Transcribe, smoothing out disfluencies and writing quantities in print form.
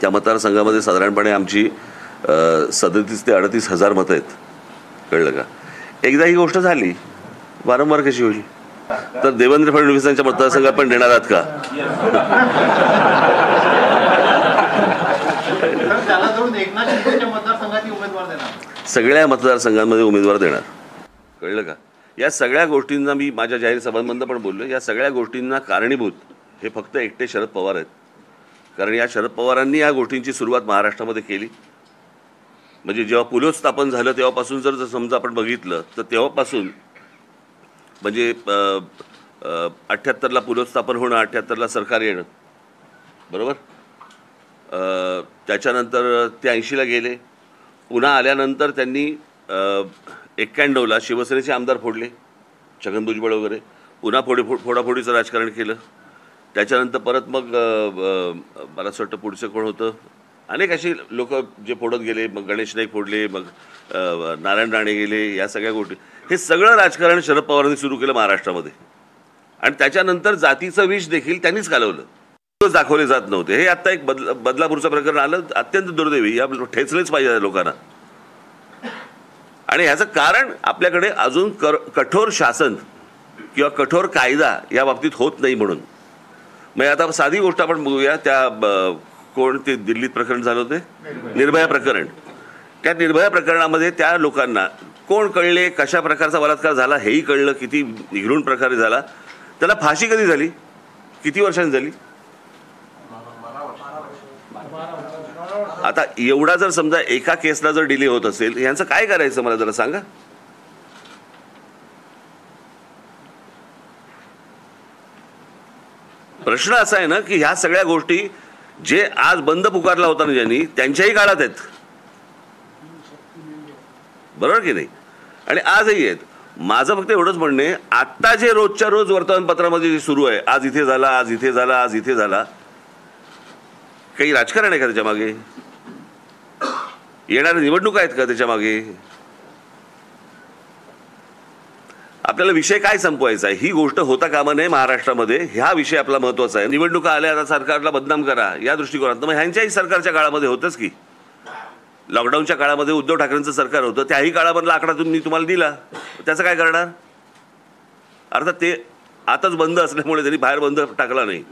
त्या मतदारसंघामध्ये साधारणपणे आमची 37 ते 38 हजार मतं आहेत. कळलं का? एकदा ही गोष्ट झाली वारंवार कशी होईल? तर देवेंद्र फडणवीसांच्या मतदारसंघात पण देणार आहात का? सगळ्या मतदारसंघांमध्ये उमेदवार देणार. कळलं का? या सगळ्या गोष्टींना मी माझ्या जाहीर सभांमधून पण बोललो. या सगळ्या गोष्टींना कारणीभूत हे फक्त एकटे शरद पवार आहेत. कारण या शरद पवारांनी या गोष्टींची सुरुवात महाराष्ट्रामध्ये केली. म्हणजे जेव्हा पुलोत्स्थापन झालं तेव्हापासून जर समजा आपण बघितलं तर तेव्हापासून म्हणजे 78ला पुलोत्स्थापन होणं, 78ला सरकार येणं, बरोबर. त्याच्यानंतर ते 80ला गेले. पुन्हा आल्यानंतर त्यांनी 91ला शिवसेनेचे आमदार फोडले, छगन भुजबळ वगैरे. पुन्हा फोडाफोडीचं राजकारण केलं. त्याच्यानंतर परत मग मला असं वाटतं पुढचं कोण होतं, अनेक अशी लोक जे फोडत गेले. मग गणेश नाईक फोडले, मग नारायण राणे गेले. या सगळ्या गोष्टी, हे सगळं राजकारण शरद पवारांनी सुरू केलं महाराष्ट्रामध्ये. आणि त्याच्यानंतर जातीचं विष देखील त्यांनीच कालवलं. दाखवले जात नव्हते. हे आत्ता एक बदलापूरचं प्रकरण आलं, अत्यंत दुर्दैवी. या ठेचलेच पाहिजे लोकांना. आणि ह्याचं कारण आपल्याकडे अजून कठोर शासन किंवा कठोर कायदा या बाबतीत होत नाही म्हणून. मग आता साधी गोष्ट आपण बघूया. त्या कोण ते दिल्लीत प्रकरण झालं होते, निर्भया प्रकरण. त्या निर्भया प्रकरणामध्ये त्या लोकांना कोण कळले, कशा प्रकारचा बलात्कार झाला हेही कळलं, किती निघृण प्रकारे झाला. त्याला फाशी कधी झाली, किती वर्षांनी झाली? आता एवढा जर समजा एका केसला जर डिले होत असेल, यांचं काय करायचं मला जरा सांगा. प्रश्न असा आहे ना की ह्या सगळ्या गोष्टी जे आज बंद पुकारला होता ना ज्यांनी, त्यांच्याही काळात आहेत, बरोबर की नाही? आणि आजही आहेत. माझं फक्त एवढंच म्हणणं आहे, आत्ता जे रोजच्या रोज वर्तमानपत्रामध्ये जे सुरू आहे, आज इथे झाला, आज इथे झाला, आज इथे झाला, काही राजकारण आहे का त्याच्या मागे? येणाऱ्या निवडणुका आहेत का त्याच्या मागे? आपल्याला विषय काय संपवायचा आहे, ही गोष्ट होता कामा नये महाराष्ट्रामध्ये. हा विषय आपला महत्त्वाचा आहे. निवडणुका आल्या, आता सरकारला बदनाम करा या दृष्टिकोनात. मग ह्यांच्याही सरकारच्या काळामध्ये होतंच की. लॉकडाऊनच्या काळामध्ये उद्धव ठाकरेंचं सरकार होतं, त्याही काळामधला आकडा मी तुम्हाला दिला. त्याचं काय करणार? अर्थात ते आताच बंद असल्यामुळे त्यांनी बाहेर बंद टाकला नाही.